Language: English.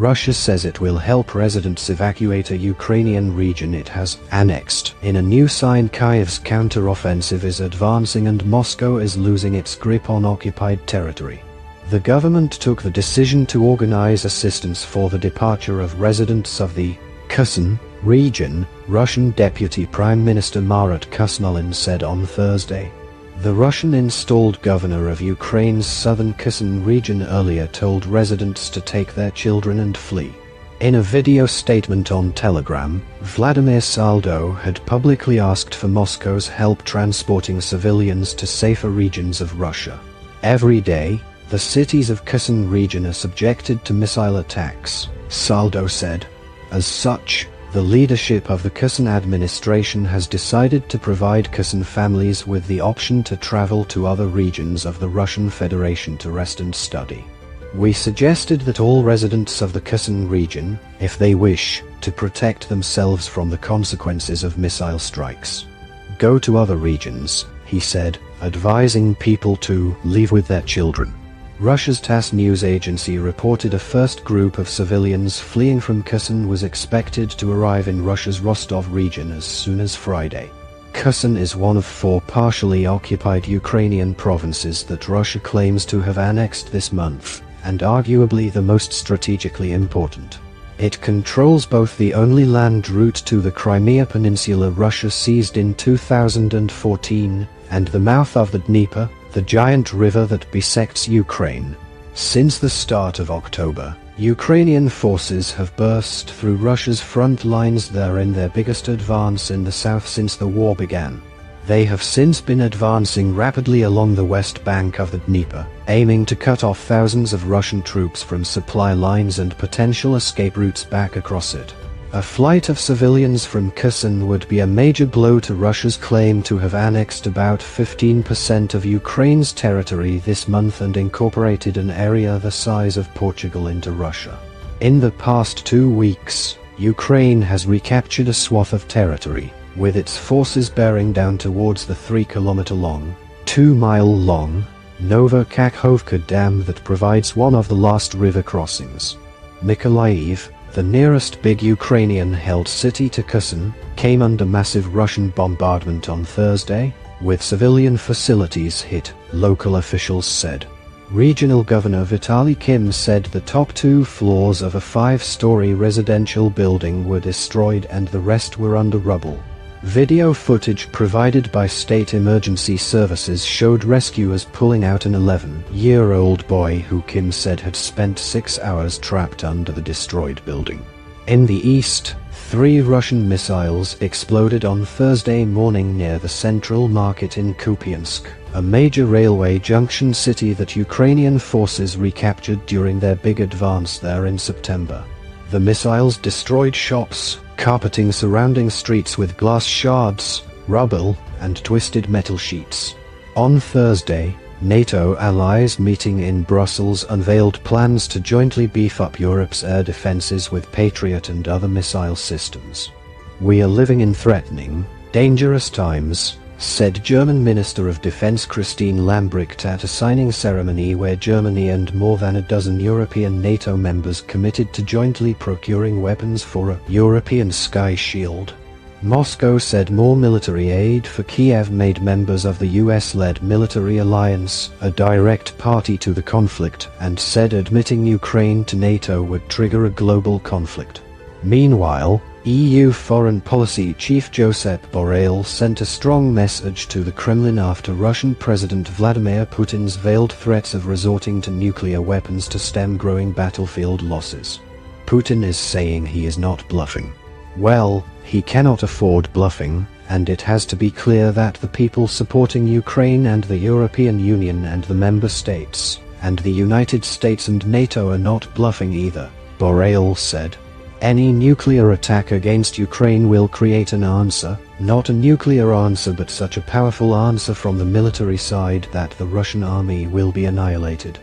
Russia says it will help residents evacuate a Ukrainian region it has annexed. In a new sign, Kyiv's counteroffensive is advancing and Moscow is losing its grip on occupied territory. The government took the decision to organize assistance for the departure of residents of the Kherson region, Russian Deputy Prime Minister Marat Kusnulin said on Thursday. The Russian-installed governor of Ukraine's southern Kherson region earlier told residents to take their children and flee. In a video statement on Telegram, Vladimir Saldo had publicly asked for Moscow's help transporting civilians to safer regions of Russia. Every day, the cities of Kherson region are subjected to missile attacks, Saldo said. As such, the leadership of the Kherson administration has decided to provide Kherson families with the option to travel to other regions of the Russian Federation to rest and study. We suggested that all residents of the Kherson region, if they wish, to protect themselves from the consequences of missile strikes, go to other regions, he said, advising people to leave with their children. Russia's TASS news agency reported a first group of civilians fleeing from Kherson was expected to arrive in Russia's Rostov region as soon as Friday. Kherson is one of 4 partially occupied Ukrainian provinces that Russia claims to have annexed this month, and arguably the most strategically important. It controls both the only land route to the Crimea Peninsula Russia seized in 2014, and the mouth of the Dnieper, the giant river that bisects Ukraine. Since the start of October, Ukrainian forces have burst through Russia's front lines there in their biggest advance in the south since the war began. They have since been advancing rapidly along the west bank of the Dnieper, aiming to cut off thousands of Russian troops from supply lines and potential escape routes back across it. A flight of civilians from Kherson would be a major blow to Russia's claim to have annexed about 15% of Ukraine's territory this month and incorporated an area the size of Portugal into Russia. In the past 2 weeks, Ukraine has recaptured a swath of territory, with its forces bearing down towards the 3-kilometer-long, 2-mile-long, Nova Kakhovka Dam that provides one of the last river crossings. Mykolaiv, the nearest big Ukrainian-held city to Kherson, came under massive Russian bombardment on Thursday, with civilian facilities hit, local officials said. Regional Governor Vitaly Kim said the top 2 floors of a 5-story residential building were destroyed and the rest were under rubble. Video footage provided by state emergency services showed rescuers pulling out an 11-year-old boy who Kim said had spent 6 hours trapped under the destroyed building. In the east, 3 Russian missiles exploded on Thursday morning near the central market in Kupiansk, a major railway junction city that Ukrainian forces recaptured during their big advance there in September. The missiles destroyed shops, carpeting surrounding streets with glass shards, rubble, and twisted metal sheets. On Thursday, NATO allies meeting in Brussels unveiled plans to jointly beef up Europe's air defenses with Patriot and other missile systems. "We are living in threatening, dangerous times," said German Minister of Defense Christine Lambrecht at a signing ceremony where Germany and more than a dozen European NATO members committed to jointly procuring weapons for a European Sky Shield. Moscow said more military aid for Kiev made members of the US-led military alliance a direct party to the conflict and said admitting Ukraine to NATO would trigger a global conflict. Meanwhile, EU Foreign Policy Chief Josep Borrell sent a strong message to the Kremlin after Russian President Vladimir Putin's veiled threats of resorting to nuclear weapons to stem growing battlefield losses. Putin is saying he is not bluffing. Well, he cannot afford bluffing, and it has to be clear that the people supporting Ukraine and the European Union and the member states, and the United States and NATO are not bluffing either, Borrell said. Any nuclear attack against Ukraine will create an answer, not a nuclear answer but such a powerful answer from the military side that the Russian army will be annihilated.